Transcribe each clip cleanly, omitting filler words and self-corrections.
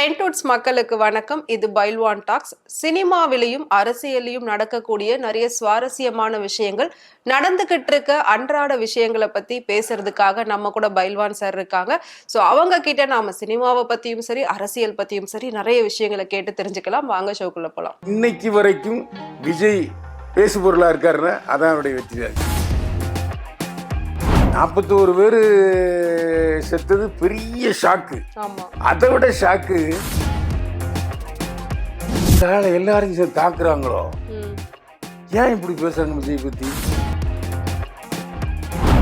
ட்ரெண்ட்வுட்ஸ் மக்களுக்கு வணக்கம். இது பைல்வான் டாக்ஸ். சினிமாவிலையும் அரசியலையும் நடக்கக்கூடிய நிறைய சுவாரஸ்யமான விஷயங்கள் நடந்துகிட்டு இருக்க அன்றாட விஷயங்களை பத்தி பேசுறதுக்காக நம்ம கூட பைல்வான் சார் இருக்காங்க. ஸோ அவங்க கிட்ட நாம சினிமாவை பத்தியும் சரி அரசியல் பத்தியும் சரி நிறைய விஷயங்களை கேட்டு தெரிஞ்சுக்கலாம். வாங்க ஷோக்குள்ள போலாம். இன்னைக்கு வரைக்கும் விஜய் பேசுபொருளா இருக்காருன்னா அதான் அவருடைய வெற்றி. 41 பேர் செத்தது பெரிய ஷாக்கு. அதை விட ஷாக்கு எல்லாரும் தாக்குறாங்களோ, ஏன் இப்படி பேசுறாங்க விஜய் பத்தி?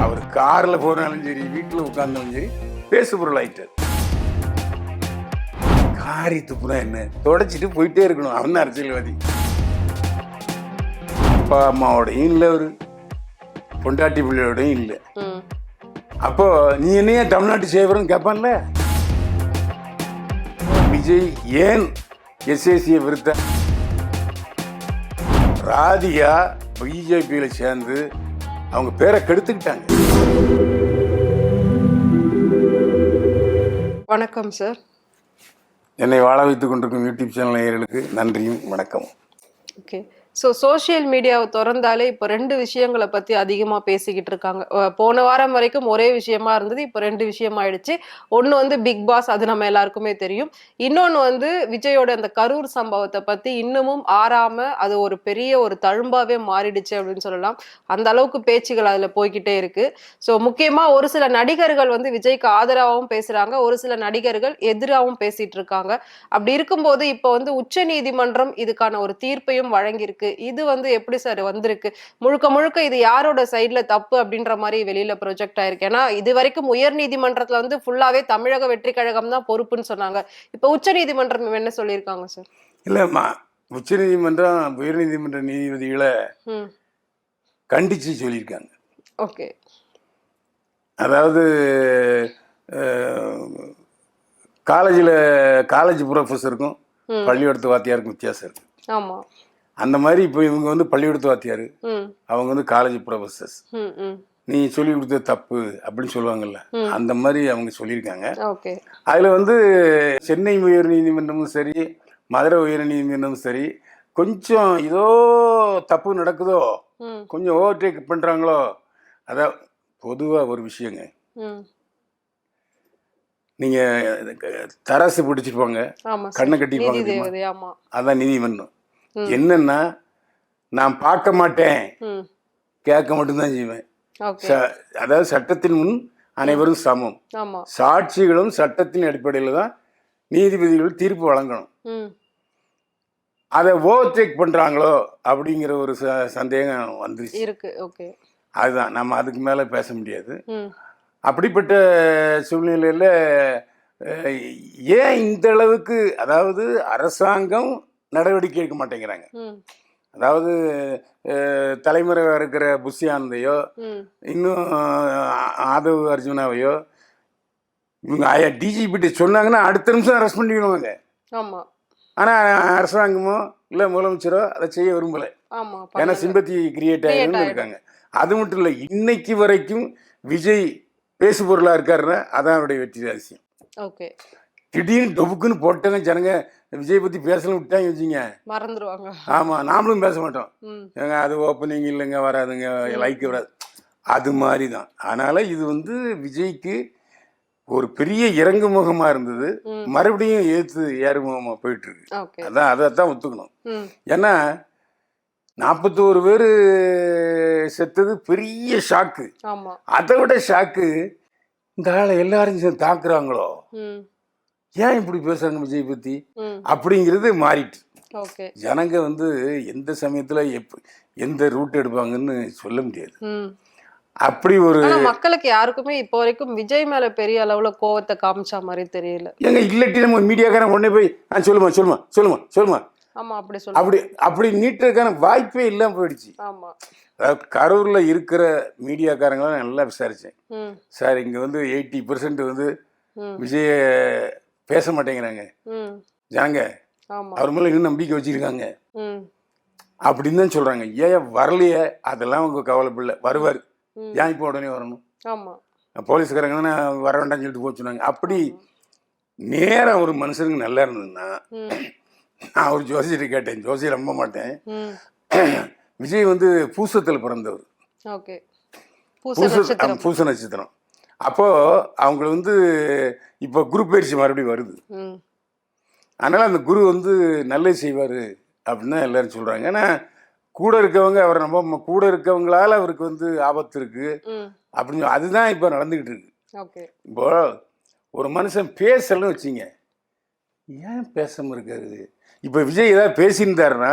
அவர் கார்ல போனாலும் சரி வீட்டுல உட்கார்ந்தாலும் சரி பேசுபொருள் ஆயிட்டார். காரி துப்புனா என்ன, தொடச்சிட்டு போயிட்டே இருக்கணும். அவன் அரசியல்வாதி. அப்பா அம்மாவோடையும் இல்லை, ஒரு பொண்டாட்டி பிள்ளையோடையும் இல்லை. அப்போ நீ என்னைய தமிழ்நாட்டு சேவரன்னு கேட்பான்ல. விஜய் ஏன் எஸ்ஏசியை விருத்த? ராதிகா பிஜேபியில சேர்ந்து அவங்க பேரை கெடுத்துக்கிட்டாங்க. வணக்கம் சார். என்னை வாழ வைத்துக் கொண்டிருக்கும் யூடியூப் சேனல் நேயர்களுக்கு நன்றியும் வணக்கம். ஓகே, ஸோ சோஷியல் மீடியாவை திறந்தாலே இப்போ 2 விஷயங்களை பற்றி அதிகமாக பேசிக்கிட்டு இருக்காங்க. போன வாரம் வரைக்கும் ஒரே விஷயமா இருந்தது, இப்போ 2 விஷயமாயிடுச்சு. ஒன்று வந்து பிக் பாஸ், அது நம்ம எல்லாருக்குமே தெரியும். இன்னொன்று வந்து விஜயோட அந்த கரூர் சம்பவத்தை பற்றி இன்னமும் ஆறாமல் அது ஒரு பெரிய ஒரு தழும்பாவே மாறிடுச்சு அப்படின்னு சொல்லலாம். அந்த அளவுக்கு பேச்சுகள் அதில் போய்கிட்டே இருக்கு. ஸோ முக்கியமாக ஒரு சில நடிகர்கள் வந்து விஜய்க்கு ஆதரவாகவும் பேசுகிறாங்க, ஒரு சில நடிகர்கள் எதிராகவும் பேசிட்டு இருக்காங்க. அப்படி இருக்கும்போது இப்போ வந்து உச்ச நீதிமன்றம் இதுக்கான ஒரு தீர்ப்பையும் வழங்கியிருக்கு. இது வந்து எப்படி சார் வந்திருக்கு? முழுக்க முழுக்க இது யாரோட சைட்ல தப்பு அப்படின்ற மாதிரி வெளியில ப்ரொஜெக்ட் ஆயிருக்கு. ஏன்னா இது வரைக்கும் உயர் நீதிமன்றத்துல வந்து ஃபுல்லாவே தமிழக வெற்றி கழகம் தான் பொறுப்புன்னு சொன்னாங்க. இப்ப உச்ச நீதிமன்றம் என்ன சொல்லியிருக்காங்க சார்? இல்லம்மா, உச்ச நீதிமன்றம் உயர் நீதிமன்ற நீதிபதிகளை கண்டிச்சு சொல்லியிருக்காங்க. ஓகே, அதாவது காலேஜ் ப்ரொஃபஸருக்கும் பள்ளிக்கூடத்து வாத்தியாருக்கும் வித்தியாசம் இருக்கு. ஆமா, அந்த மாதிரி இப்போ இவங்க வந்து பள்ளிக்கூடத்து வாத்தியாரு, அவங்க வந்து காலேஜ் ப்ரொஃபஸர்ஸ். நீ சொல்லி கொடுத்த தப்பு அப்படின்னு சொல்லுவாங்கல்ல, அந்த மாதிரி அவங்க சொல்லியிருக்காங்க. அதில் வந்து சென்னை உயர் நீதிமன்றமும் சரி மதுரை உயர் நீதிமன்றமும் சரி கொஞ்சம் ஏதோ தப்பு நடக்குதோ, கொஞ்சம் ஓவர்டேக் பண்ணுறாங்களோ. அதான் பொதுவாக ஒரு விஷயங்க, நீங்கள் தராசு பிடிச்சிருப்பாங்க, கண்ணை கட்டிப்பாங்க, அதான் நீதிமன்றம். என்னன்னா, நான் பார்க்க மாட்டேன், கேட்க மட்டும்தான் செய்வேன். அதாவது சட்டத்தின் முன் அனைவரும் சமம், சாட்சிகளும் சட்டத்தின் அடிப்படையில் தான் நீதிபதிகள் தீர்ப்பு வழங்கணும். அதை ஓவர்டேக் பண்றாங்களோ அப்படிங்கிற ஒரு சந்தேகம் வந்துருச்சு. அதுதான் நம்ம அதுக்கு மேல பேச முடியாது. அப்படிப்பட்ட சூழ்நிலையில ஏன் இந்த அளவுக்கு, அதாவது அரசாங்கம் நடவடிக்கை எடுக்க மாட்டேங்கிறாங்க. அதாவது தலைமுறையாக இருக்கிற புஷி ஆனந்தையோ இன்னும் ஆதவ் அர்ஜுனாவையோ இவங்க டிஜிபிட்ட சொன்னாங்கன்னா அடுத்த நிமிஷம் அரெஸ்ட் பண்ணிடுவாங்க. ஆனால் அரசாங்கமோ இல்லை முதலமைச்சரோ அதை செய்ய விரும்பலை. ஏன்னா சிம்பத்தி கிரியேட் ஆகிருந்து இருக்காங்க. அது மட்டும் இல்லை, இன்னைக்கு வரைக்கும் விஜய் பேசுபொருளாக இருக்காருன்னா அதான் அவருடைய வெற்றி ரகசியம். திடீர்னு டொபுக்குன்னு போட்டாங்க ஜனங்க, விஜய் பத்தி பேசலாம் விட்டாங்க வச்சுங்க, மறந்துடுவாங்க. ஆமா, நாமளும் பேச மாட்டோம். ஏங்க அது ஓப்பனிங் இல்லைங்க, வராதுங்க, லைக் வராது, அது மாதிரி தான். அதனால இது வந்து விஜய்க்கு ஒரு பெரிய இறங்கு முகமா இருந்தது, மறுபடியும் ஏத்து ஏறுமுகமா போயிட்டு இருக்கு. அதான் அதைத்தான் ஒத்துக்கணும். ஏன்னா 41 பேர் செத்தது பெரிய ஷாக்கு. அதை விட ஷாக்கு இந்த ஆளை எல்லாரும் தாக்குறாங்களோ, ஏன் இப்படி பேசுறாங்க விஜய் பத்தி அப்படிங்கிறது மாறிட்டு. ஜனங்க வந்து எந்த சமயத்துல எந்த ரூட் எடுப்பாங்கன்னு சொல்ல முடியாது. அப்படி ஒரு மக்களுக்கு யாருக்குமே இப்போ வரைக்கும் விஜய் மேல பெரிய அளவுல கோவத்தை காமிச்சா மாதிரி தெரியல. எங்க இல்லாட்டி நம்ம மீடியாக்காரன் உடனே போய் சொல்லுமா சொல்லுமா சொல்லுமா சொல்லுமா அப்படி நீட்டுறதுக்கான வாய்ப்பே இல்லாம போயிடுச்சு. அதாவது கரூர்ல இருக்கிற மீடியாக்காரங்களாம் நல்லா விசாரிச்சேன் சார். இங்க வந்து 80% வந்து விஜய பேச மாட்டேங்கிறாங்க ஜனங்க, அவர் மேல இன்னும் நம்பிக்கை வச்சிருக்காங்க அப்படின்னு தான் சொல்றாங்க. ஏன் வரலையே அதெல்லாம் அவங்க கவலைப்படல, வருவார். ஏன் இப்போ உடனே வரணும்? போலீஸ்காரங்க வர வேண்டாம்னு சொல்லிட்டு போச்சுனாங்க. அப்படி நேரா ஒரு மனுஷனுக்கு நல்லா இருந்ததுன்னா, ம். நான் ஒரு ஜோசியரை கேட்டேன், ஜோசியர் நம்ப மாட்டேன். ம். விஜய் வந்து பூசத்தில் பிறந்தவர். ஓகே. பூச நட்சத்திரம். பூச நட்சத்திரம். அப்போ அவங்க வந்து இப்போ குரு பயிற்சி மறுபடியும் வருது. ம். அதனால அந்த குரு வந்து நல்லது செய்வார் அப்படின்னு தான் எல்லாரும் சொல்றாங்க. ஏன்னா கூட இருக்கவங்க அவரை நம்ம கூட இருக்கவங்களால அவருக்கு வந்து ஆபத்து இருக்கு ம். அப்படின்னு அதுதான் இப்போ நடந்துகிட்டு இருக்கு. ஓகே. இப்போ ஒரு மனுஷன் பேசலன்னு வச்சிங்க, ஏன் பேசாம இருக்காரு? இப்போ விஜய் ஏதாவது பேசியிருந்தாருன்னா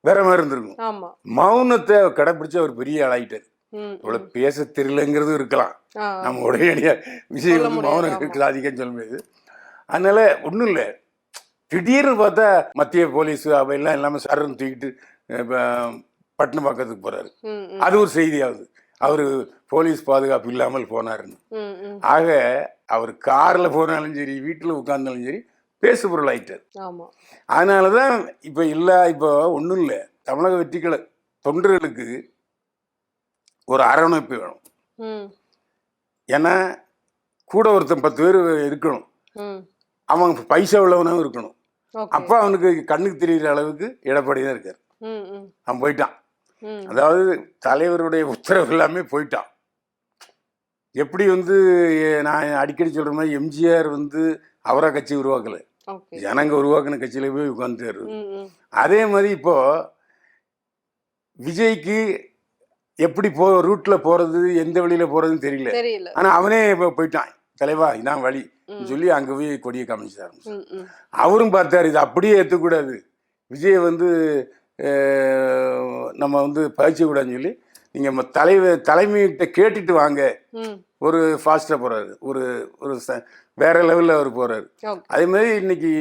வேற மாதிரி இருந்திருக்கும். ஆமா. மௌனத்தை கடைப்பிடிச்சு அவர் பெரிய ஆளாயிட்டார். ம். இவ்வளவு பேச தெரியலங்கிறதும் இருக்கலாம். ஆ. நம்ம உடனடியா விஜய் சொல்ல வந்து முடியாது. மௌனம் ஆமா. இருக்குது அதிகம் சொல்ல முடியாது. அதனால ஒன்றும் இல்லை, திடீர்னு பார்த்தா மத்திய போலீஸ் அவையெல்லாம் இல்லாமல் சரன்னு தூக்கிட்டு பட்டினப்பாக்கத்துக்கு போறாரு. ம். ம். அது ஒரு செய்தியாகுது, அவர் போலீஸ் பாதுகாப்பு இல்லாமல் போனாருன்னு. ம். ம். ஆக அவர் காரில் போனாலும் சரி வீட்டில் உட்கார்ந்தாலும் சரி பேசு பொருள் ஆயிட்டார். ஆமா. அதனால தான் இப்போ இப்போ ஒன்றும் இல்லை, தமிழக வெற்றிகளை தொண்டர்களுக்கு ஒரு அரவணைப்பு வேணும். ம். ஏன்னா கூட ஒருத்தன் 10 பேர் இருக்கணும், ம். அவன் பைசா உள்ளவனாகவும் இருக்கணும். ஓகே. அப்போ அவனுக்கு கண்ணுக்கு தெரிகிற அளவுக்கு எடப்பாடி தான் இருக்கார். ம். ம். அவன் போயிட்டான். ம். அதாவது தலைவருடைய உத்தரவு எல்லாமே போயிட்டான். எப்படி வந்து நான் அடிக்கடி சொல்கிற மாதிரி எம்ஜிஆர் வந்து அவரா கட்சி உருவாக்கலை, ஓகே. ஜனங்க உருவாக்கின கட்சியில போய் உட்காந்துட்டாரு. ம். ம். அதே மாதிரி இப்போ விஜய்க்கு எப்படி ரூட்ல போறது எந்த வழியில போறதுன்னு தெரியல. தெரியல. ஆனா அவனே இப்போ போயிட்டான், தலைவா இதான் வழி ம். சொல்லி அங்க போய் கொடியை காமிச்சு ஆரம்பிச்சு. ம். ம். அவரும் பார்த்தாரு இது அப்படியே ஏற்றக்கூடாது, விஜய் வந்து நம்ம வந்து பயிற்சி கூடாதுன்னு சொல்லி நீங்க தலைமையிட்ட கேட்டுட்டு வாங்க. ம். ஒரு ஃபாஸ்ட்டாக போறாரு, ஒரு ஒரு வேற லெவலில் அவர் போறாரு. ஓகே. அதே மாதிரி இன்னைக்கு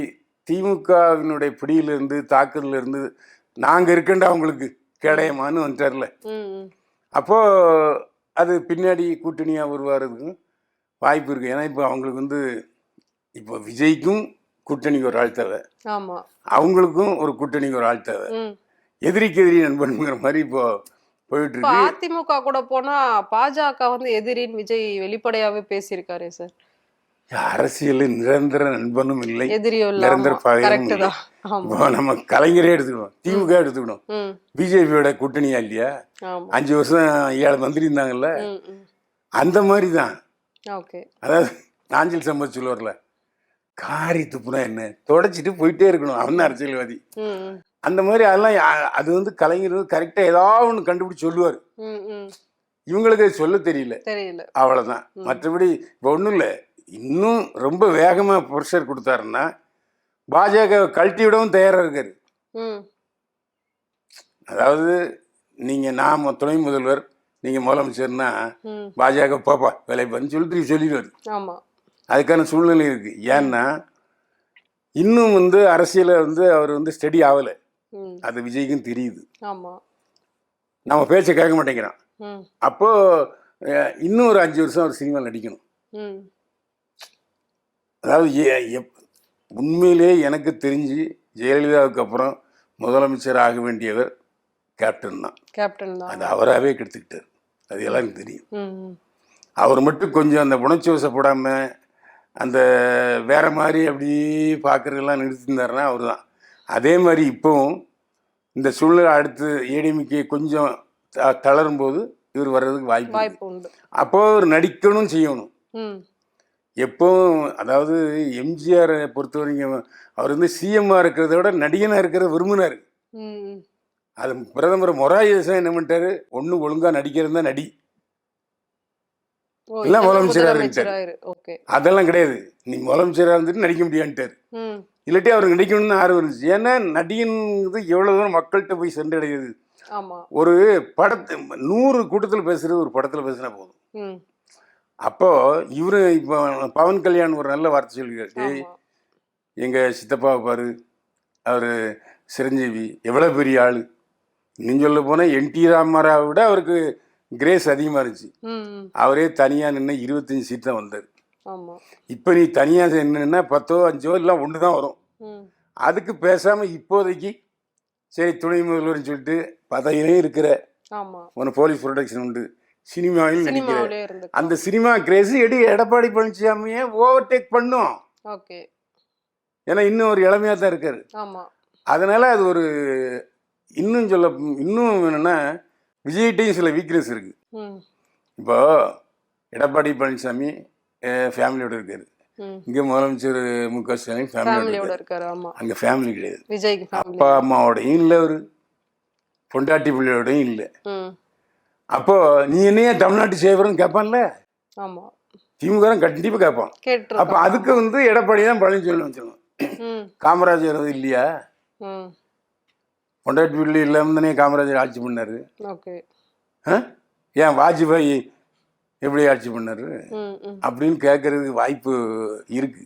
திமுகவினுடைய பிடியிலிருந்து தாக்குதலிருந்து நாங்கள் இருக்கேன்டா அவங்களுக்கு கேடயமானு வந்துட்டார்ல. ம். ம். அப்போ அது பின்னாடி கூட்டணியாக உருவாகிறதுக்கும் வாய்ப்பு இருக்கு. ஏன்னா இப்போ அவங்களுக்கு வந்து இப்போ விஜய்க்கும் கூட்டணிக்கு ஒரு ஆள் தேவை, ஆமா. அவங்களுக்கும் ஒரு கூட்டணிக்கு ஒரு ஆள் தேவை. ம். எதிரிக்கு எதிரி நண்பனுங்கிற மாதிரி இப்போ போயிட்டு இப்ப இருக்கு. அதிமுக கூட போனா பாஜக வந்து எதிரின்னு விஜய் வெளிப்படையாவே பேசியிருக்காரு சார். அரசியலில் நிரந்தர நண்பனும் இல்லை, எதிரியோ இல்ல. நிரந்தர பகையும் கரெக்ட் இல்லை. தான். ஆமா. இப்போ நம்ம கலைஞரே எடுத்துக்கணும், திமுக எடுத்துக்கணும், ம். பிஜேபியோட கூட்டணியா இல்லையா? ஆமா. 5 வருஷம் 7 மந்திரி இருந்தாங்கல்ல, ம். ம். அந்த மாதிரி தான். ஓகே. அதாவது நாஞ்சில் சம்பத் சொல்லுவார்ல, காரி துப்புனா என்ன தொடச்சிட்டு போயிட்டே இருக்கணும், அவன் அரசியல்வாதி. ம். ம். அந்த மாதிரி அதெல்லாம் அது வந்து கலைஞர் கரெக்டாக ஏதாவது ஒன்று கண்டுபிடிச்சு சொல்லுவார். ம். ம். இவங்களுக்கு அது சொல்ல தெரியல, தெரியல. அவ்வளோதான். மற்றபடி இப்போ ஒன்றும் இல்லை, இன்னும் ரொம்ப வேகமாக ப்ரெஷர் கொடுத்தாருன்னா பாஜக கழட்டி விடவும் தயாராக இருக்காரு. ம். அதாவது நீங்கள் நான் துணை முதல்வர், நீங்கள் முதலமைச்சர்னா ம். பாஜக பாப்பா வேலை பண்ணி சொல்லிடுவார். ஆமா. அதுக்கான சூழ்நிலை இருக்கு. ஏன்னா இன்னும் வந்து அரசியலை வந்து அவர் வந்து ஸ்டடி ஆகலை, ம். அது விஜய்க்கும் தெரியுது. ஆமா. நம்ம பேச்சை கேட்க மாட்டேங்கிறான். ம். அப்போ இன்னும் ஒரு 5 வருஷம் அவர் சினிமா நடிக்கணும். ம். அதாவது உண்மையிலே எனக்கு தெரிஞ்சு ஜெயலலிதாவுக்கு அப்புறம் முதலமைச்சர் ஆக வேண்டியவர் கேப்டன் தான். கேப்டன் தான். அது அவராகவே கெடுத்துக்கிட்டார், அது எல்லாருக்கும் தெரியும். ம். ம். அவர் மட்டும் கொஞ்சம் அந்த உணர்ச்சி வசப்படாமல் அந்த வேற மாதிரி அப்படி பார்க்குறதெல்லாம் நிறுத்திருந்தாருன்னா அவர் தான். அதே மாதிரி இப்போவும் இந்த சூழ்நிலை அடுத்து ஏடிஎம்கே கொஞ்சம் தளரும் போது இவர் வர்றதுக்கு வாய்ப்பு உண்டு. அப்போ அவர் நடிக்கணும் செய்யணும். ம். எப்போவும் அதாவது எம்ஜிஆரை பொறுத்தவரைக்கும் அவர் வந்து சிஎம்மாக இருக்கிறத விட நடிகனாக இருக்கிறத விரும்பினார். ம். அது பிரதமர் மொராஜி தேசாய் என்ன பண்ணிட்டாரு, ஒன்று ஒழுங்காக நடிக்கிறது தான் நடி, ஓ, இல்லை இதெல்லாம் முதலமைச்சராக முதலமைச்சராயிரு. ஓகே. அதெல்லாம் கிடையாது, நீ முதலமைச்சராக இருந்துட்டு நடிக்க முடியான்ட்டார். ம். இல்லாட்டி அவருக்கு நடிக்கணும்னு ஆர்வம் இருந்துச்சு. ஏன்னா நடிகன்றது எவ்வளோ தூரம் மக்கள்கிட்ட போய் சென்றடையுது. ஆமா. ஒரு படத்தை 100 கூட்டத்தில் பேசுறது ஒரு படத்தில் பேசினா போதும். ம். அப்போ இவரு இப்போ பவன் கல்யாண் ஒரு நல்ல வார்த்தை சொல்லியிருக்காரு, டேய் ஆமா. எங்கள் சித்தப்பாவை பாரு, அவர் சிரஞ்சீவி எவ்வளோ பெரிய ஆள், இன்னும் சொல்ல போனால் என்டி ராமாராவை விட அவருக்கு கிரேஸ் அதிகமாக இருந்துச்சு. ம். ம். அவரே தனியாக நின்று 25 சீட் தான் வந்தார். ஆமா. இப்போ நீ தனியாக நின்னா 10ஓ 5ஓ இல்லை 1 தான் வரும். ம். அதுக்கு பேசாமல் இப்போதைக்கு சரி துணை முதல்வர்னு சொல்லிட்டு பதவியிலே இருக்கிற ஆமா. ஒன்று போலீஸ் ப்ரொடெக்ஷன் உண்டு, சினிமாவில் நடிக்கிற சினிமாவிலே இருந்து. அந்த சினிமா கிரேஸ் எடப்பாடி பழனிசாமியை ஓவர்டேக் பண்ணும். ஓகே. ஏன்னா இன்னும் ஒரு இளமையாக தான் இருக்காரு. ஆமா. அதனால அது ஒரு இன்னும் சொல்ல இன்னும் என்னன்னா விஜய்கிட்டையும் சில வீக்னஸ் இருக்கு. ம். இப்போ எடப்பாடி பழனிசாமி ஃபேமிலியோட இருக்காரு. இங்கே முதலமைச்சர் மு.க. ஸ்டாலின் ஃபேமிலியோட ஃபேமிலியோட இருக்காரு. இருக்காரு. ஆமா. அங்கே ஃபேமிலி கிடையாது. விஜய்க்கு ஃபேமிலி. அப்பா அம்மாவோடையும் இல்லை, ஒரு பொண்டாட்டி பிள்ளையோடையும் இல்லை. ம். அப்போ நீ என்னையா தமிழ்நாட்டு சேவரன்னு கேட்பான்ல, ஆமா. திமுக கண்டிப்பாக கேட்பான். அப்போ கேட்டிருக்காங்க. அதுக்கு வந்து எடப்பாடி தான் பழனிசாமி வச்சிடணும். ம். காமராஜர் வந்து இல்லையா? ம். பொண்டாட்டி பிள்ளை இல்லாமல் தானே காமராஜர் ஆட்சி பண்ணாரு. ஓகே. ஏன் வாஜ்பாய் எப்படி ஆட்சி பண்ணாரு ம். ம். அப்படின்னு கேட்கறதுக்கு வாய்ப்பு இருக்கு.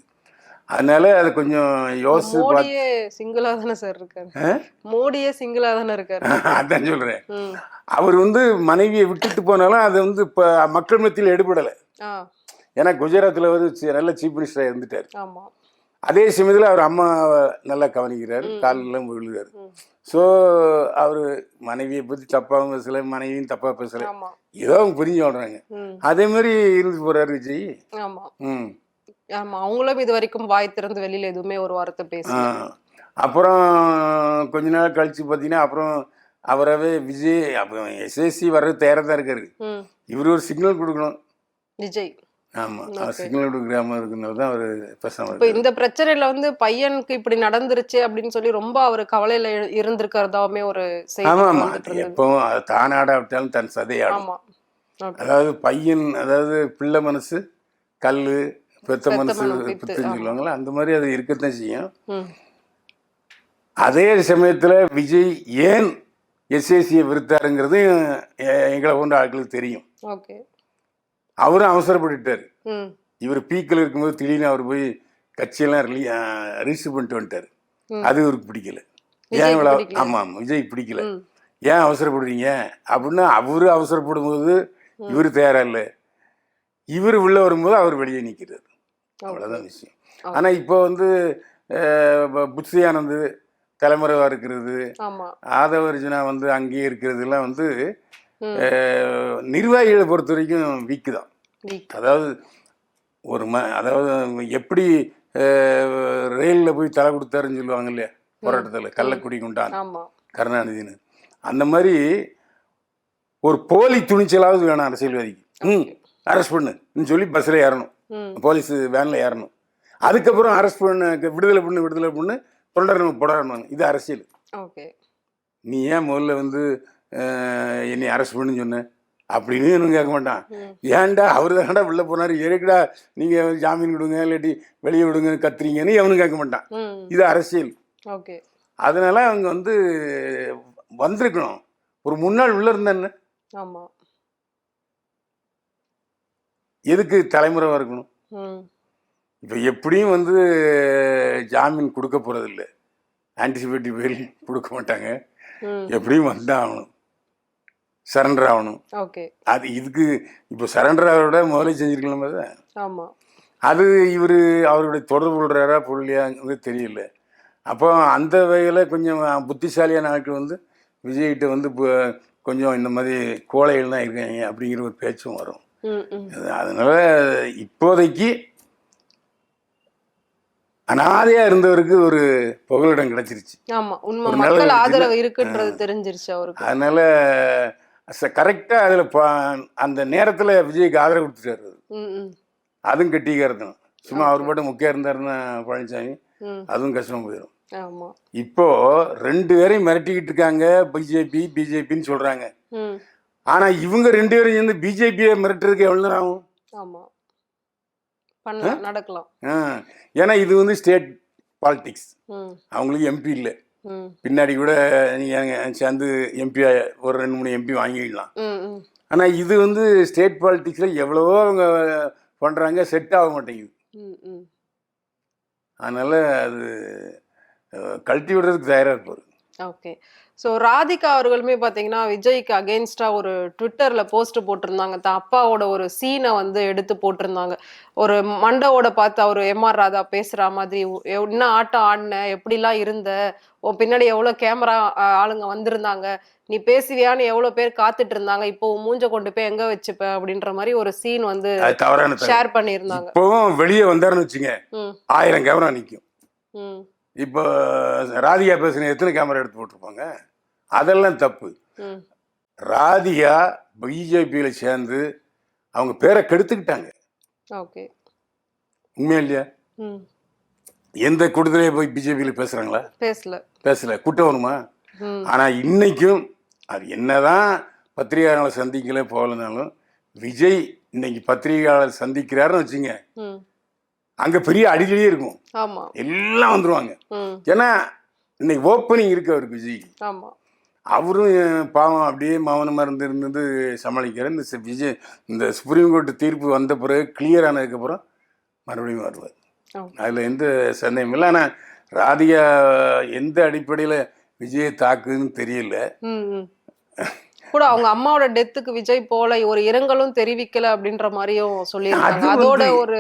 அதனால அதை கொஞ்சம் யோசிச்சு பார்த்து. மோடியே சிங்கிளா தானே சார் இருக்காரு. மோடியே சிங்கிளா தானே இருக்காரு. அதான் சொல்றேன். ம். அவர் வந்து மனைவியை விட்டுட்டு போனாலும் அது வந்து இப்போ மக்கள் மத்தியில் எடுபடலை. ஆ. ஏன்னா குஜராத்தில் வந்து நல்ல சீஃப் மினிஸ்டராக இருந்துட்டார். ஆமா. அதே சமயத்தில் அவர் அம்மா நல்லா கவனிக்கிறார், காலெல்லாம் விழுகிறார். ஸோ அவர் மனைவியை பற்றி தப்பாகவும் பேசலை, மனைவியும் தப்பாக பேசலை, ஆமா. ஏதோ அவங்க புரிஞ்சு சொல்கிறாங்க. அதே மாதிரி இருந்து போகிறார் விஜய். ஆமா. ஆமா. அவங்களும் இது வரைக்கும் வாய் திறந்து வெளியில எதுவுமே ஒரு வார்த்தை பேசல. அப்புறம் கொஞ்ச நாள் கழிச்சு பார்த்தீங்கன்னா அப்புறம் அவராகவே விஜய் அப்புறம் எஸ்எஸ்சி வர்றது தயாராக தான் இருக்காரு. இவர் ஒரு சிக்னல் கொடுக்கணும் விஜய். ஆமா, சிக்னல் கொடுக்குறாம இருக்கிறனால தான் அவர் பேசாம. இப்போ இந்த பிரச்சனையில வந்து பையனுக்கு இப்படி நடந்துருச்சு அப்படின்னு சொல்லி ரொம்ப அவர் கவலையில இருந்திருக்கிறதாவுமே ஒரு செய்தி. ஆமா, எப்பவும் தானாடா விட்டாலும் தன் சதையாடும். ஆமா. அதாவது பையன், அதாவது பிள்ளை மனசு கல்லு, பெத்த மனசு பித்துன்னு சொல்லுவாங்களா, அந்த மாதிரி அது இருக்கத்தான் செய்யும். அதே சமயத்துல விஜய் ஏன் எஸ்ஏசியை விருத்தாருங்கிறது எங்களை போன்ற ஆட்களுக்கு தெரியும். ஓகே. அவரும் அவசரப்பட்டுட்டார். இவர் பீக்கில் இருக்கும்போது திடீர்னு அவர் போய் கட்சியெல்லாம் ரிஜிஸ்டர் பண்ணிட்டு வந்துட்டார். அது இவருக்கு பிடிக்கல. ஏன் இவ்வளோ? ஆமாம், விஜய் பிடிக்கல. ஏன் அவசரப்படுறீங்க அப்படின்னா அவரு அவசரப்படும் போது இவர் தயாரா இல்லை, இவர் உள்ள வரும்போது அவர் வெளியே நிற்கிறார். அவ்வளோதான் விஷயம். ஆனால் இப்போ வந்து புஷி ஆனந்த் தலைமுறைவாக இருக்கிறது, ஆதவர்ஜுனா வந்து அங்கேயே இருக்கிறதுலாம் வந்து நிர்வாகிகளை பொறுத்த வரைக்கும் வீக்கு தான். அதாவது ஒரு அதாவது எப்படி ரயிலில் போய் தலை கொடுத்தாருன்னு சொல்லுவாங்க இல்லையா, போராட்டத்தில் கள்ளக்குடி கொண்டான் கருணாநிதினு, அந்த மாதிரி ஒரு போலி துணிச்சலாவது வேணும் அரசியல்வாதிக்கு. அரெஸ்ட் பண்ணுன்னு சொல்லி பஸ்ஸில் ஏறணும், போலீஸ் வேனில் ஏறணும், அதுக்கப்புறம் அரெஸ்ட் பண்ண விடுதலை பண்ணு தொண்டர் போடணும். இது அரசியல். நீ ஏன் முதல்ல வந்து என்னை அரெஸ்ட் பண்ணுன்னு சொன்ன அப்படின்னு இன்னும் கேட்க மாட்டான். ஏன்டா அவர் தான்டா உள்ள போனார், எதுக்குடா நீங்கள் ஜாமீன் கொடுங்க இல்லாட்டி வெளியே விடுங்க கத்துறீங்கன்னு எவனும் கேட்க மாட்டான். இது அரசியல். அதனால அவங்க வந்து வந்திருக்கணும். ஒரு முன்னாள் உள்ள இருந்தான்னு எதுக்கு தலைமுறைவா இருக்கணும்? இப்போ எப்படியும் வந்து ஜாமீன் கொடுக்க போறதில்லை, ஆன்டிசிபேட்டிவ் பெயில் கொடுக்க மாட்டாங்க, எப்படியும் வந்தால் ஆகணும், சரண்டர் ஆகணும். அது இதுக்கு இப்போ சரண்டர் ஆகிறோட முதலே செஞ்சிருக்கலாம். அது இவர் அவருடைய தொடர்பு கொள்றாரா பொருளியாங்கிறது தெரியல. அப்போ அந்த வகையில் கொஞ்சம் புத்திசாலியான ஆட்கள் வந்து விஜய்கிட்ட வந்து கொஞ்சம் இந்த மாதிரி கோழைகள் தான் இருக்காங்க அப்படிங்கிற ஒரு பேச்சும் வரும். அதனால இப்போதைக்கு அனாதையா இருந்தவருக்கு ஒரு புகலிடம் கிடைச்சிருச்சு. அதனால கரெக்டா அதுல அந்த நேரத்துல விஜய்க்கு ஆதரவு கொடுத்துட்டாரு. அதுவும் கெட்டிக்காரதான். சும்மா அவர் பாட்டு முக்கியம் இருந்தாருன்னா பழனிசாமி, அதுவும் கஷ்டமா போயிடும். இப்போ 2 பேரையும் மிரட்டிக்கிட்டு இருக்காங்க, பிஜேபின்னு சொல்றாங்க. ஆனா இவங்க 2 பேரும் சேர்ந்து பிஜேபியை மிரட்டுறதுக்கு எவ்வளவு நேரம் ஆகும்? நடக்கலாம். ஏன்னா இது வந்து ஸ்டேட் பாலிடிக்ஸ், அவங்களுக்கு எம்பி இல்லை. பின்னாடி கூட நீங்க சேர்ந்து எம்பி ஒரு 2-3 எம்பி வாங்கிடலாம். ஆனா இது வந்து ஸ்டேட் பாலிடிக்ஸ்ல எவ்வளவோ அவங்க பண்றாங்க, செட் ஆக மாட்டேங்குது. அதனால அது கழட்டி விடுறதுக்கு தயாரா இருப்பாரு. ஓகே. ஸோ ராதிகா அவர்களுமே பார்த்தீங்கன்னா, விஜய்க்கு அகெயின்ஸ்டா ஒரு ட்விட்டர்ல போஸ்ட் போட்டிருந்தாங்க. தான் அப்பாவோட ஒரு சீன வந்து எடுத்து போட்டிருந்தாங்க. ஒரு மண்டவோட பார்த்து அவரு எம்.ஆர். ராதா பேசுறா மாதிரி, "என்ன ஆட்டம் ஆடுன? எப்படிலாம் இருந்த? உன் பின்னாடி எவ்வளோ கேமரா ஆளுங்க வந்திருந்தாங்க. நீ பேசுவியான்னு எவ்வளோ பேர் காத்துட்டு இருந்தாங்க. இப்போ உன் மூஞ்ச கொண்டு போய் எங்க வச்சுப்ப?" அப்படின்ற மாரி ஒரு சீன் வந்து அது தவறான தகவல். ஷேர் பண்ணியிருந்தாங்க. இப்போவும் வெளியே வந்தாருன்னு வச்சுங்க, ம். 1000 கேமரா நிற்கும். ம். இப்போ ராதிகா பேசுன எத்தனை கேமரா எடுத்து போட்டிருப்பாங்க? அதெல்லாம் தப்பு. ம். ராதிகா பிஜேபியில் சேர்ந்து அவங்க பேரை கெடுத்துக்கிட்டாங்க. ஓகே. உண்மையா இல்லையா? ம். எந்த கூட்டத்திலே போய் பிஜேபியில் பேசுறாங்களா? பேசல. பேசல. கூட்டம் வருமா? ம். ஆனால் இன்னைக்கும் அது என்னதான் பத்திரிகையாளர்களை சந்திக்கல போகலனாலும், விஜய் இன்னைக்கு பத்திரிகையாளர் சந்திக்கிறாருன்னு வச்சுங்க, ம். அங்க பெரிய அடிக்கடியே இருக்கும். ஆமா. எல்லாம் வந்துருவாங்க. ம். ஏன்னா இன்னைக்கு ஓப்பனிங் இருக்கு அவருக்கு விஜய். ஆமா. அவரும் பாவம் அப்படியே மௌனமாக இருந்து சமாளிக்கிறார். விஜய் இந்த சுப்ரீம் கோர்ட் தீர்ப்பு வந்த பிறகு கிளியர் ஆனதுக்கப்புறம் மறுபடியும் வருவார். அதில் எந்த சந்தேகமும் இல்லை. ஆனால் ராதிகா எந்த அடிப்படையில் விஜயை தாக்குதுன்னு தெரியல. கூட அவங்க அம்மாவோட டெத்துக்கு விஜய் போல ஒரு இரங்கலும் தெரிவிக்கல அப்படின்ற மாதிரியும் சொல்லியிருக்காங்க. அதோட ஒரு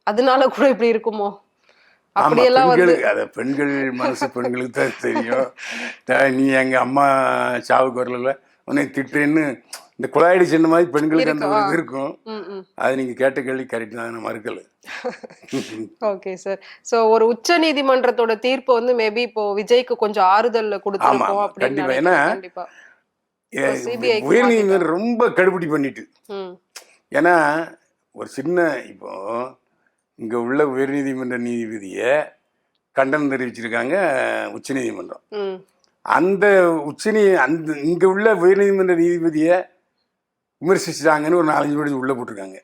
அதனால கூட இப்படி இருக்குமோ? அப்படியெல்லாம் வந்து பெண்கள் மனசு பெண்களுக்கு தான் தெரியும். நீ எங்க அம்மா சாவுக்கு வரல உன்னை திட்டுன்னு இந்த குழாயடி சின்ன மாதிரி பெண்களுக்கு அந்த ஒரு இது இருக்கும். அது நீங்க கேட்ட கேள்வி கரெக்ட் தான், நான் மறுக்கல. Okay sir. சோ ஒரு உச்ச நீதிமன்றத்தோட தீர்ப்பு வந்து மேபி இப்போ விஜய்க்கு கொஞ்சம் ஆறுதல் கொடுத்திருக்கோம் அப்படின்னு. ஏன்னா உயர்நீதிமன்றம் ரொம்ப கடுபிடி பண்ணிட்டு, ஏன்னா ஒரு சின்ன இப்போ இங்கே உள்ள உயர்நீதிமன்ற நீதிபதியை கண்டனம் தெரிவிச்சிருக்காங்க உச்சநீதிமன்றம். அந்த அந்த இங்கே உள்ள உயர்நீதிமன்ற நீதிபதியை விமர்சிச்சிட்டாங்கன்னு ஒரு 4-5 பேர் உள்ளே போட்டிருக்காங்க.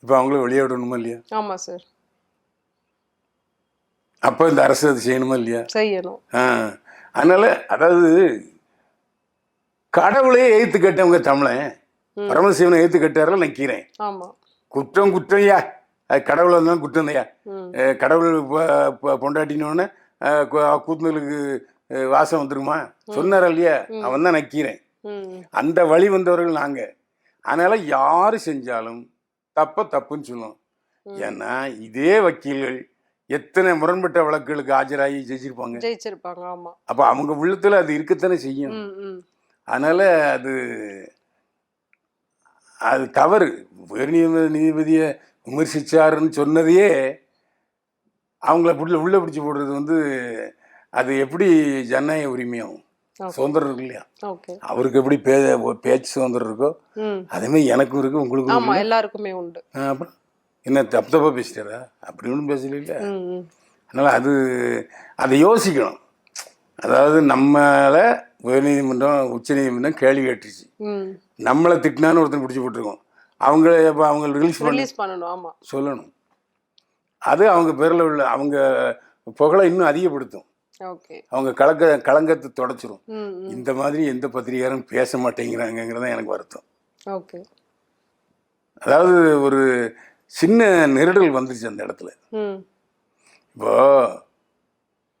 இப்போ அவங்கள வெளியே விடணுமா இல்லையா? ஆமாம் சார். அப்போ இந்த அரசு அது செய்யணுமா இல்லையா? செய்யணும். அதனால அதாவது கடவுளையே எதிர்த்து கேட்டவங்க தமிழன் பரமசிவனை எதிர்த்து கேட்டார நிற்கிறேன். குற்றம் குற்றம்யா, அது கடவுளை இருந்தாலும் குற்றம் இல்லையா? கடவுள் பொண்டாட்டினோடனே கூத்துனலுக்கு வாசம் வந்துருமா சொன்னார் இல்லையா? அவன் தான் நக்கிறேன். அந்த வழி வந்தவர்கள் நாங்கள். அதனால யாரு செஞ்சாலும் தப்புன்னு சொல்லுவோம். ஏன்னா இதே வக்கீல்கள் எத்தனை முரண்பட்ட வழக்குகளுக்கு ஆஜராகி ஜெயிச்சிருப்பாங்க. அப்ப அவங்க உள்ளத்துல அது இருக்கத்தானே செய்யும். அதனால அது தவறு. உயர்நீதிமன்ற நீதிபதியை விமர்சிச்சாருன்னு சொன்னதையே அவங்கள உள்ள பிடிச்சி போடுறது வந்து அது எப்படி ஜனநாயக உரிமையாகும்? சுதந்திரம் இருக்கு இல்லையா? அவருக்கு எப்படி பேச்சு சுதந்திரம் இருக்கோ அதே மாதிரி எனக்கும் இருக்கு, உங்களுக்கும் எல்லாருக்குமே உண்டு. அப்புறம் என்ன தப்பா பேசிட்டாரா? அப்படி ஒன்றும் பேசல இல்லை. அதனால அதை யோசிக்கணும். அதாவது நம்மள உயர்நீதிமன்றம் உச்ச நீதிமன்றம் கேள்வி கேட்டுச்சு, நம்மளை திட்டினான்னு ஒருத்தர் பிடிச்சி போட்டிருக்கோம், அவங்க ரிலீஸ் பண்ணணும் சொல்லணும். அது அவங்க பேரில் உள்ள அவங்க புகழை இன்னும் அதிகப்படுத்தும். அவங்க களங்கத்தை தொடச்சிரும். இந்த மாதிரி எந்த பத்திரிகையாரும் பேச மாட்டேங்கிறாங்கிறத எனக்கு வருத்தம். அதாவது ஒரு சின்ன நெருடல் வந்துருச்சு அந்த இடத்துல. இப்போ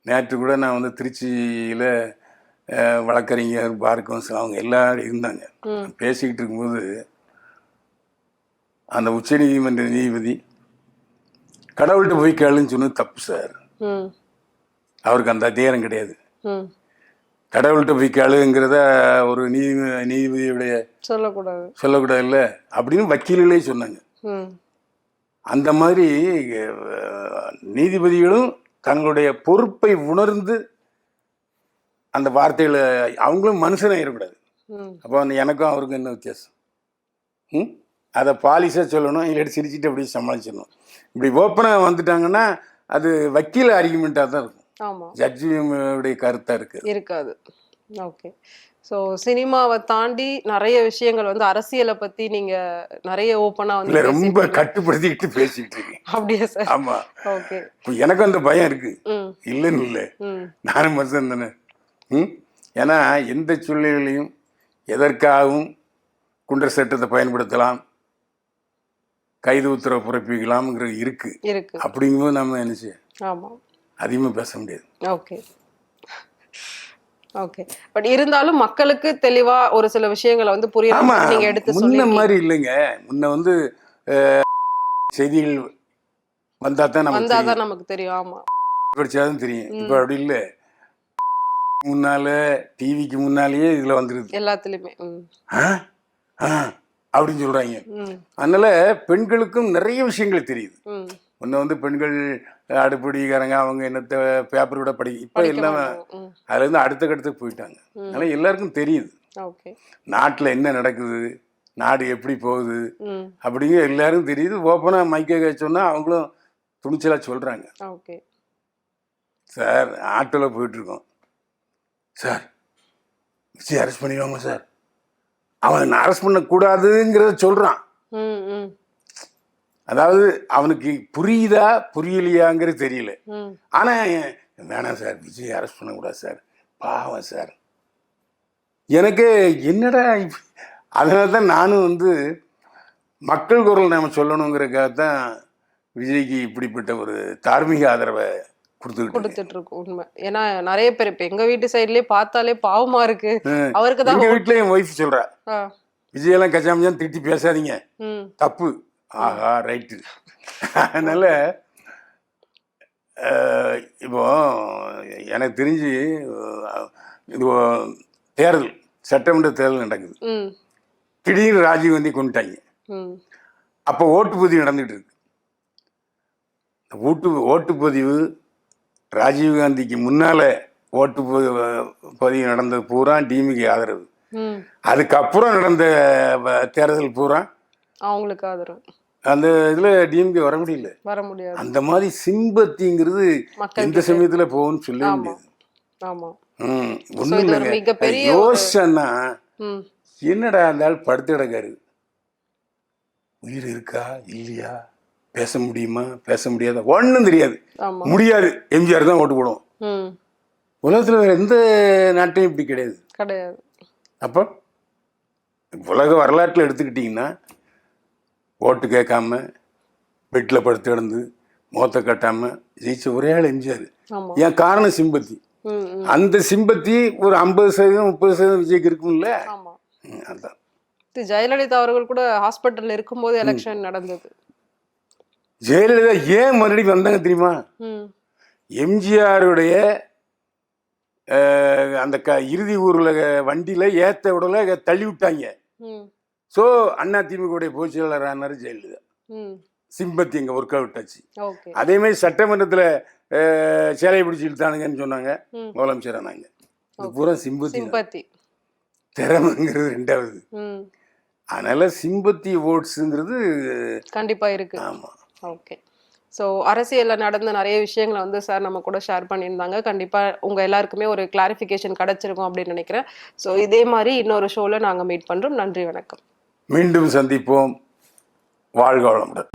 நேற்று கூட நான் வந்து திருச்சியில் வழக்கறிஞர் பார்க்கன்ஸ் அவங்க எல்லாரும் இருந்தாங்க. பேசிக்கிட்டு இருக்கும்போது அந்த உச்ச நீதிமன்ற நீதிபதி கடவுள்கிட்ட போய் கேளுன்னு சொன்னது தப்பு சார். அவருக்கு அந்த அதிகாரம் கிடையாது. கடவுள்கிட்ட போய் கேளுங்கிறத ஒரு நீதிபதியுடைய சொல்லக்கூடாது இல்லை அப்படின்னு வக்கீல்களே சொன்னாங்க. அந்த மாதிரி நீதிபதிகளும் தங்களுடைய பொறுப்பை உணர்ந்து அந்த வார்த்தைகளை அவங்களும் மனுஷனாயிடக்கூடாது. அப்போ எனக்கும் அவருக்கும் என்ன வித்தியாசம்? அதை பாலிஷாக சொல்லணும், இல்லாட்டி சிரிச்சுட்டு அப்படி சமாளிச்சிடணும். இப்படி ஓப்பனாக வந்துட்டாங்கன்னா அது வக்கீல் ஆர்கியூமெண்ட்டாக தான் இருக்கும், ஜட்ஜியுடைய கருத்தாக இருக்காது. ஓகே. ஸோ சினிமாவை தாண்டி நிறைய விஷயங்கள் வந்து அரசியலை பற்றி நீங்கள் நிறைய ஓப்பனாக வந்து ரொம்ப கட்டுப்படுத்திக்கிட்டு பேசிக்கிட்டு இருக்கேன். அப்படியா சார்? ஆமாம். ஓகே. இப்போ எனக்கும் அந்த பயம் இருக்கு, இல்லைன்னு இல்லை, நானும் மனுஷன் தானே. ஏன்னா எந்த சூழ்நிலையிலையும் எதற்காகவும் குண்டர் சட்டத்தை பயன்படுத்தலாம், கைது உத்தரவு பிறப்பிக்கலாம்ங்கிறது இருக்கு. அப்படிங்கும்போது நம்ம என்ன செய்ய அதிகமாக பேச முடியாது. ஓகே. ஓகே. பட் இருந்தாலும் மக்களுக்கு தெளிவா ஒரு சில விஷயங்களை வந்து புரியுற ஆமா, மாதிரி நீங்க எடுத்து முன்ன சொல்லி மாதிரி இல்லைங்க. முன்ன வந்து செய்திகள் வந்தா தான் நமக்கு தெரியும், வந்தாதான் நமக்கு தெரியும். ஆமா. படிச்சாதான் தெரியும். இப்ப அப்படி இல்லை. முன்னால டிவிக்கு முன்னாலேயே இதுல வந்துருது எல்லாத்துலயுமே. ஆ? ஆ, அப்படின்னு சொல்றாங்க. அதனால பெண்களுக்கும் நிறைய விஷயங்கள் தெரியுது. முன்ன வந்து பெண்கள் அடுப்படிக்காரங்க அவங்க என்னத்த பேப்பர் கூட இப்ப எல்லாம் அதுல இருந்து அடுத்த போயிட்டாங்க. அதனால எல்லாருக்கும் தெரியுது நாட்டுல என்ன நடக்குது, நாடு எப்படி போகுது அப்படிங்கிற எல்லாரும் தெரியுது. ஓப்பனா மைக்க சொன்னா அவங்களும் துணிச்சலா சொல்றாங்க. சார் ஆட்டோல போயிட்டு இருக்கோம் சார், விஜய் அரெஸ்ட் பண்ணிடுவாங்க சார், அவன் அரெஸ்ட் பண்ணக்கூடாதுங்கிறத சொல்றான். அதாவது அவனுக்கு புரியுதா புரியலையாங்கிறது தெரியல. ஆனா வேணாம் சார், விஜய் அரெஸ்ட் பண்ணக்கூடாது சார், பாவம் சார். எனக்கு என்னடா அதனால தான் நானும் வந்து மக்கள் குரல் நம்ம சொல்லணுங்கிறதுக்காகத்தான் விஜய்க்கு இப்படிப்பட்ட ஒரு தார்மீக ஆதரவை கொடுத்துட்டு இருக்கோம். உண்மை. ஏன்னா நிறைய பேர் இப்ப எங்க வீட்டு சைட்லயே பார்த்தாலே பாவமா இருக்கு. அவருக்கு தான் எங்க வீட்டுல என் ஒய்ஃப் சொல்றா, விஜய் எல்லாம் கச்சாமச்சான் திட்டி பேசாதீங்க, தப்பு. ஆஹா, ரைட்டு. அதனால இப்போ எனக்கு தெரிஞ்சு இது தேர்தல், சட்டமன்ற தேர்தல் நடக்குது. திடீர்னு ராஜீவ்காந்தி கொண்டுட்டாங்க. அப்போ ஓட்டுப்பதிவு நடந்துட்டு இருக்கு. ஓட்டுப்பதிவு ராஜீவ்காந்திக்கு முன்னால ஓட்டுப்பதிவு நடந்தது பூரா டிஎம்கே ஆதரவு. அதுக்கப்புறம் நடந்த தேர்தல் பூரா அவங்களுக்கு ஆதரவு. அந்த இதுல டிஎம்கே வர முடியாது. அந்த மாதிரி சிம்பத்திங்கிறது எந்த சமயத்துல போகும்னு சொல்ல முடியாது. ஒண்ணும் இல்லைங்க, யோசனா என்னடா இருந்தாலும் படுத்து கிடக்காரு, உயிர் இருக்கா இல்லையா, பேச முடியுமா பேச முடியாதா ஒன்னும் தெரியாது. முடியாது, எம்ஜிஆர் தான் ஓட்டு போடுவோம். உலகத்துல வேற எந்த நாட்டையும் இப்படி கிடையாது. அப்போ உலக வரலாற்றுல எடுத்துக்கிட்டீங்கன்னா ஓட்டு கேட்காம பெட்டில் படுத்து கிடந்து முகத்தை கட்டாம ஜெயிச்ச ஒரே ஆள் எம்ஜிஆர். என் காரணம் சிம்பத்தி. அந்த சிம்பத்தி ஒரு 50% 30% விஜய்க்கு இருக்கும்ல. அதான் ஜெயலலிதா அவர்கள் கூட ஹாஸ்பிட்டல்ல இருக்கும்போது எலெக்ஷன் நடந்தது. ஜெயலலிதா ஏன் மறுபடியும் வந்தாங்க தெரியுமா? எம்ஜிஆருடைய அந்த இறுதி ஊர்ல வண்டியில ஏத்த விடல, தள்ளி விட்டாங்க. ஸோ அண்ணா திமுக பொதுச் செயலாளர் ஆனார் ஜெயலலிதா. சிம்பத்தி எங்க ஒர்க் அவுட் ஆச்சு. அதே மாதிரி சட்டமன்றத்தில் சேலையை பிடிச்சி இழுத்தானுங்கன்னு சொன்னாங்க, முதலமைச்சர் ஆனாங்க. இது பூரா சிம்பத்தி. திறமைங்கிறது ரெண்டாவது. அதனால சிம்பத்தி ஓட்ஸுங்கிறது கண்டிப்பா இருக்கு. ஆமா. ஓகே. ஸோ அரசியல்ல நடந்த நிறைய விஷயங்களை வந்து சார் நம்ம கூட ஷேர் பண்ணியிருந்தாங்க. கண்டிப்பா உங்க எல்லாருக்குமே ஒரு கிளாரிஃபிகேஷன் கிடைச்சிருக்கும் அப்படின்னு நினைக்கிறேன். ஸோ இதே மாதிரி இன்னொரு ஷோல நாங்க மீட் பண்றோம். நன்றி, வணக்கம். மீண்டும் சந்திப்போம். வாழ்க வளமுடன்.